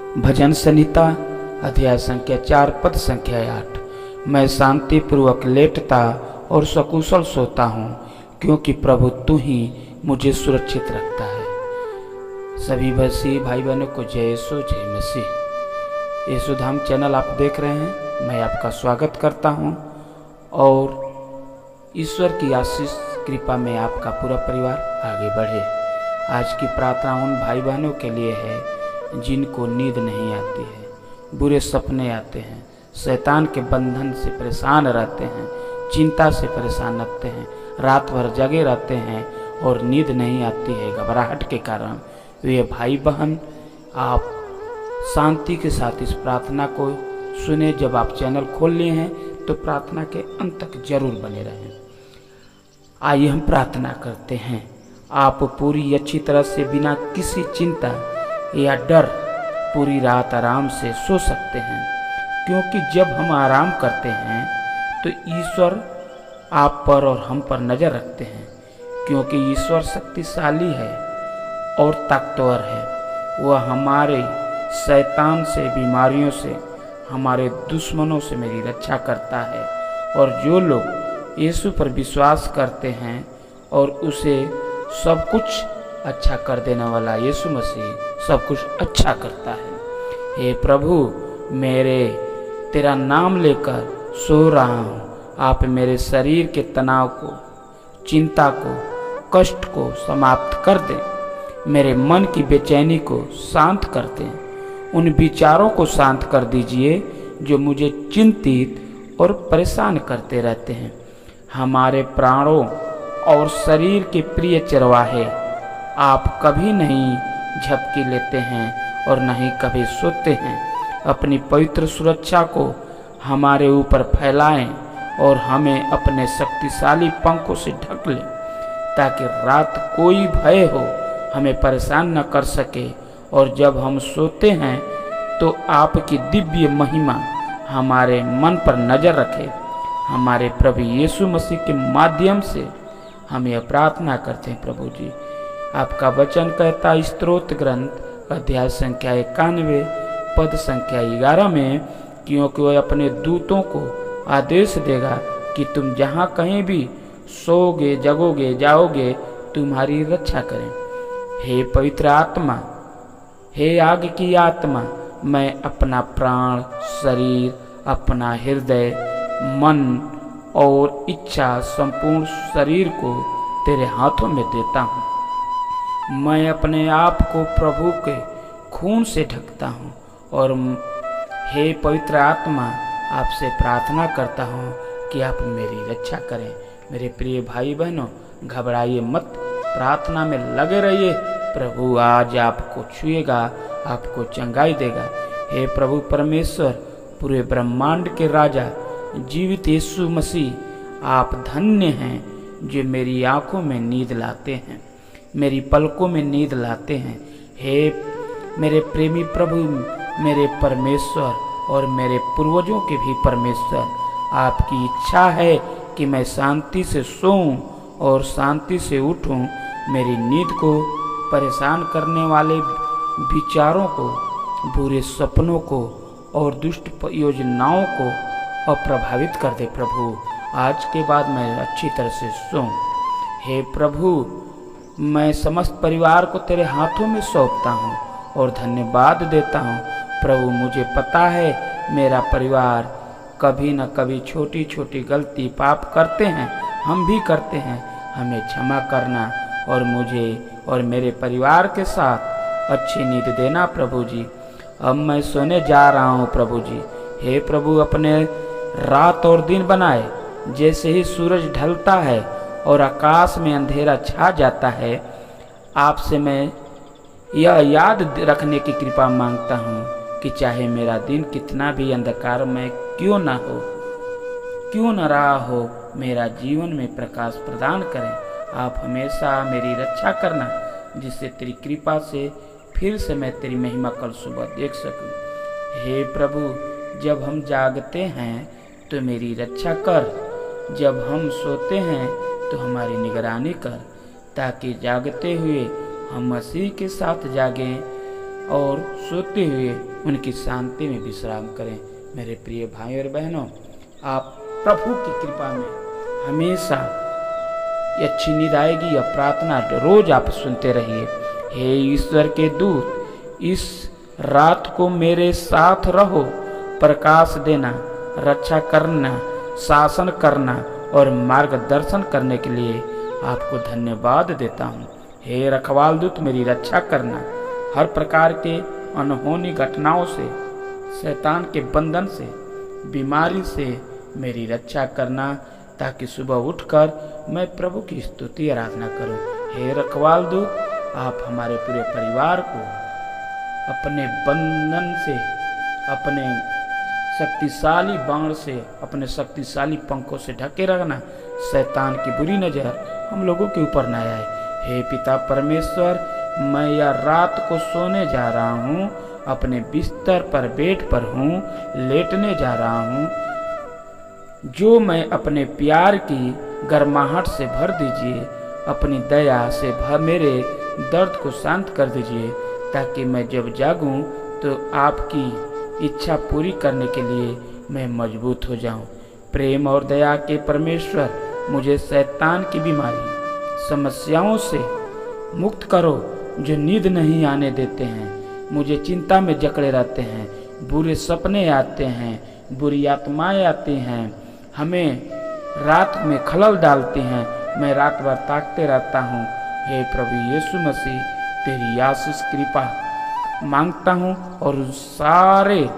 भजन संहिता अध्याय संख्या 4 पद संख्या 8। मैं शांति पूर्वक लेटता और सकुशल सोता हूँ, क्योंकि प्रभु तू ही मुझे सुरक्षित रखता है। सभी मसीह भाई बहनों को जय यीशु, जय मसीह। यीशु धाम चैनल आप देख रहे हैं, मैं आपका स्वागत करता हूँ और ईश्वर की आशीष कृपा में आपका पूरा परिवार आगे बढ़े। आज की प्रार्थना उन भाई बहनों के लिए है जिनको नींद नहीं आती है, बुरे सपने आते हैं, शैतान के बंधन से परेशान रहते हैं, चिंता से परेशान रहते हैं, रात भर जगे रहते हैं और नींद नहीं आती है घबराहट के कारण। वे भाई बहन आप शांति के साथ इस प्रार्थना को सुने। जब आप चैनल खोल लिए हैं तो प्रार्थना के अंत तक जरूर बने रहें। आइए हम प्रार्थना करते हैं। आप पूरी अच्छी तरह से बिना किसी चिंता या डर पूरी रात आराम से सो सकते हैं, क्योंकि जब हम आराम करते हैं तो ईश्वर आप पर और हम पर नजर रखते हैं, क्योंकि ईश्वर शक्तिशाली है और ताकतवर है। वह हमारे शैतान से, बीमारियों से, हमारे दुश्मनों से मेरी रक्षा करता है। और जो लोग यीशु पर विश्वास करते हैं और उसे सब कुछ अच्छा कर देने वाला यीशु मसीह सब कुछ अच्छा करता है। हे प्रभु, मेरे तेरा नाम लेकर सो रहा हूँ। आप मेरे शरीर के तनाव को, चिंता को, कष्ट को समाप्त कर दें। मेरे मन की बेचैनी को शांत कर दें। उन विचारों को शांत कर दीजिए जो मुझे चिंतित और परेशान करते रहते हैं। हमारे प्राणों और शरीर के प्रिय चरवाहे, आप कभी नहीं झपकी लेते हैं और न ही कभी सोते हैं। अपनी पवित्र सुरक्षा को हमारे ऊपर फैलाएं और हमें अपने शक्तिशाली पंखों से ढक लें, ताकि रात कोई भय हो हमें परेशान न कर सके। और जब हम सोते हैं तो आपकी दिव्य महिमा हमारे मन पर नजर रखे। हमारे प्रभु यीशु मसीह के माध्यम से हम यह प्रार्थना करते हैं। प्रभु जी, आपका वचन कहता स्तोत्र ग्रंथ अध्याय संख्या 91 पद संख्या 11 में, क्योंकि वह अपने दूतों को आदेश देगा कि तुम जहाँ कहीं भी सोओगे, जगोगे, जाओगे, तुम्हारी रक्षा करें। हे पवित्र आत्मा, हे आग की आत्मा, मैं अपना प्राण, शरीर, अपना हृदय, मन और इच्छा, संपूर्ण शरीर को तेरे हाथों में देता हूँ। मैं अपने आप को प्रभु के खून से ढकता हूँ और हे पवित्र आत्मा, आपसे प्रार्थना करता हूँ कि आप मेरी रक्षा करें। मेरे प्रिय भाई बहनों, घबराइए मत, प्रार्थना में लगे रहिए। प्रभु आज आपको छुएगा, आपको चंगाई देगा। हे प्रभु परमेश्वर, पूरे ब्रह्मांड के राजा, जीवित यीशु मसीह, आप धन्य हैं जो मेरी आंखों में नींद लाते हैं, मेरी पलकों में नींद लाते हैं। हे मेरे प्रेमी प्रभु, मेरे परमेश्वर और मेरे पूर्वजों के भी परमेश्वर, आपकी इच्छा है कि मैं शांति से सोऊं और शांति से उठूं। मेरी नींद को परेशान करने वाले विचारों को, बुरे सपनों को और दुष्ट योजनाओं को अप्रभावित कर दे। प्रभु, आज के बाद मैं अच्छी तरह से सोऊं। हे प्रभु, मैं समस्त परिवार को तेरे हाथों में सौंपता हूँ और धन्यवाद देता हूँ। प्रभु, मुझे पता है मेरा परिवार कभी न कभी छोटी छोटी गलती, पाप करते हैं, हम भी करते हैं। हमें क्षमा करना और मुझे और मेरे परिवार के साथ अच्छी नींद देना। प्रभु जी, अब मैं सोने जा रहा हूँ। प्रभु जी, हे प्रभु, अपने रात और दिन बनाए। जैसे ही सूरज ढलता है और आकाश में अंधेरा छा जाता है, आपसे मैं यह याद रखने की कृपा मांगता हूँ कि चाहे मेरा दिन कितना भी अंधकार में क्यों ना हो, क्यों न रहा हो, मेरा जीवन में प्रकाश प्रदान करें। आप हमेशा मेरी रक्षा करना, जिससे तेरी कृपा से फिर से मैं तेरी महिमा कल सुबह देख सकूं। हे प्रभु, जब हम जागते हैं तो मेरी रक्षा कर, जब हम सोते हैं तो हमारी निगरानी कर, ताकि जागते हुए हम मसीह के साथ जागें और सोते हुए उनकी शांति में विश्राम करें। मेरे प्रिय भाई और बहनों, आप प्रभु की कृपा में हमेशा अच्छी नींद आएगी। यह प्रार्थना रोज आप सुनते रहिए। हे ईश्वर के दूत, इस रात को मेरे साथ रहो, प्रकाश देना, रक्षा करना, शासन करना और मार्गदर्शन करने के लिए आपको धन्यवाद देता हूँ। हे रखवाल दूत, मेरी रक्षा करना, हर प्रकार के अनहोनी घटनाओं से, शैतान के बंधन से, बीमारी से मेरी रक्षा करना, ताकि सुबह उठकर मैं प्रभु की स्तुति आराधना करूं। हे रखवाल दूत, आप हमारे पूरे परिवार को अपने बंधन से, अपने शक्तिशाली बाण से, अपने शक्तिशाली पंखों से ढके रखना। शैतान की बुरी नजर हम लोगों के ऊपर न आए। हे पिता परमेश्वर, मैं यह रात को सोने जा रहा हूँ, अपने बिस्तर पर बेड पर हूँ, लेटने जा रहा हूँ। जो मैं अपने प्यार की गर्माहट से भर दीजिए, अपनी दया से मेरे दर्द को शांत कर दीजिए, ताकि मैं जब जागूं तो आपकी इच्छा पूरी करने के लिए मैं मजबूत हो जाऊं। प्रेम और दया के परमेश्वर, मुझे शैतान की बीमारी, समस्याओं से मुक्त करो जो नींद नहीं आने देते हैं, मुझे चिंता में जकड़े रहते हैं, बुरे सपने आते हैं, बुरी आत्माएं आती हैं, हमें रात में खलल डालती हैं। मैं रात भर ताकते रहता हूँ। हे प्रभु यीशु मसीह, तेरी आशीष कृपा मांगता हूँ और उन सारे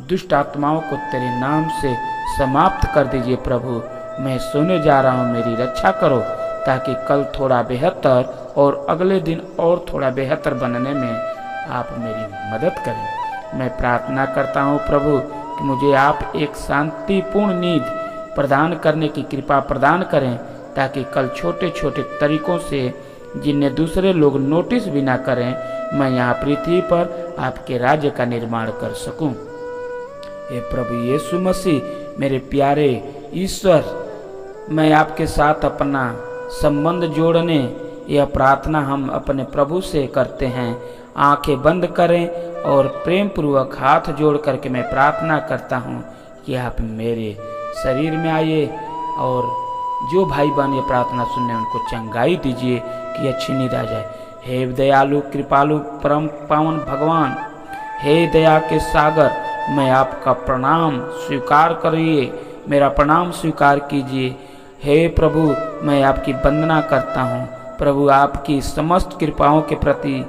दुष्ट आत्माओं को तेरे नाम से समाप्त कर दीजिए। प्रभु, मैं सोने जा रहा हूँ, मेरी रक्षा करो, ताकि कल थोड़ा बेहतर और अगले दिन और थोड़ा बेहतर बनने में आप मेरी मदद करें। मैं प्रार्थना करता हूँ प्रभु कि मुझे आप एक शांतिपूर्ण नींद प्रदान करने की कृपा प्रदान करें, ताकि कल छोटे छोटे तरीकों से, जिन्हें दूसरे लोग नोटिस भी ना करें, मैं यहाँ पृथ्वी पर आपके राज्य का निर्माण कर सकूं। हे प्रभु यीशु मसीह, मेरे प्यारे ईश्वर, मैं आपके साथ अपना संबंध जोड़ने यह प्रार्थना हम अपने प्रभु से करते हैं। आंखें बंद करें और प्रेम पूर्वक हाथ जोड़ करके मैं प्रार्थना करता हूँ कि आप मेरे शरीर में आइए और जो भाई बहन ये प्रार्थना सुनने उनको चंगाई दीजिए कि अच्छी नींद आ जाए। हे दयालु कृपालु परम पावन भगवान, हे दया के सागर, मैं आपका प्रणाम स्वीकार करिए, मेरा प्रणाम स्वीकार कीजिए। हे प्रभु, मैं आपकी वंदना करता हूँ। प्रभु, आपकी समस्त कृपाओं के प्रति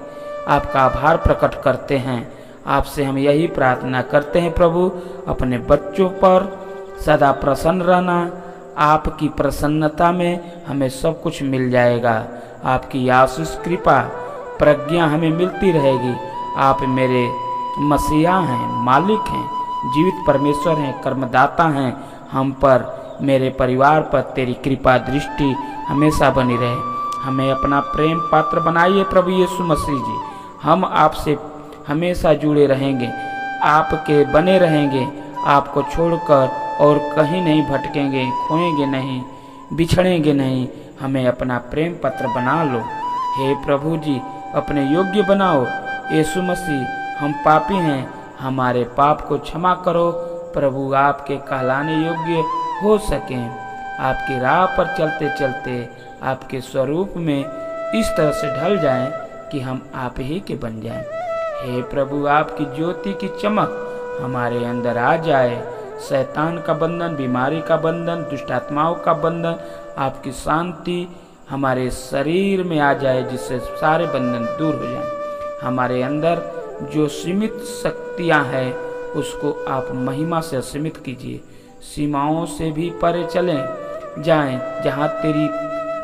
आपका आभार प्रकट करते हैं। आपसे हम यही प्रार्थना करते हैं प्रभु, अपने बच्चों पर सदा प्रसन्न रहना। आपकी प्रसन्नता में हमें सब कुछ मिल जाएगा। आपकी आशीष कृपा प्रज्ञा हमें मिलती रहेगी। आप मेरे मसीहा हैं, मालिक हैं, जीवित परमेश्वर हैं, कर्मदाता हैं। हम पर, मेरे परिवार पर तेरी कृपा दृष्टि हमेशा बनी रहे। हमें अपना प्रेम पात्र बनाइए प्रभु यीशु मसीह जी। हम आपसे हमेशा जुड़े रहेंगे, आपके बने रहेंगे, आपको छोड़कर और कहीं नहीं भटकेंगे, खोएंगे नहीं, बिछड़ेंगे नहीं। हमें अपना प्रेम पत्र बना लो। हे प्रभु जी, अपने योग्य बनाओ। यीशु मसीह, हम पापी हैं, हमारे पाप को क्षमा करो प्रभु, आपके कहलाने योग्य हो सकें। आपकी राह पर चलते चलते आपके स्वरूप में इस तरह से ढल जाएं कि हम आप ही के बन जाएं। हे प्रभु, आपकी ज्योति की चमक हमारे अंदर आ जाए। शैतान का बंधन, बीमारी का बंधन, दुष्ट आत्माओं का बंधन, आपकी शांति हमारे शरीर में आ जाए, जिससे सारे बंधन दूर हो जाएं। हमारे अंदर जो सीमित शक्तियां हैं उसको आप महिमा से असीमित कीजिए। सीमाओं से भी परे चलें जाएं, जहाँ तेरी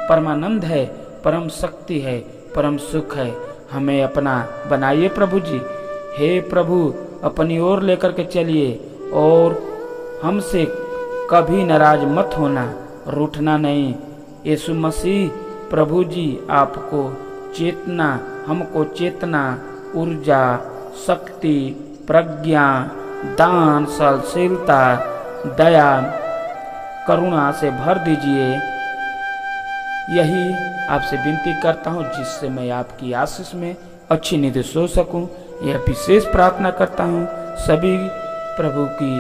परमानंद है, परम शक्ति है, परम सुख है। हमें अपना बनाइए प्रभु जी। हे प्रभु, अपनी ओर लेकर के चलिए और हमसे कभी नाराज मत होना, रूठना नहीं। यीशु मसीह प्रभु जी, आपको चेतना, हमको चेतना, ऊर्जा, शक्ति, प्रज्ञा, दान, सहनशीलता, दया, करुणा से भर दीजिए। यही आपसे विनती करता हूँ, जिससे मैं आपकी आशीष में अच्छी नींद सो सकूं। यह विशेष प्रार्थना करता हूँ। सभी प्रभु की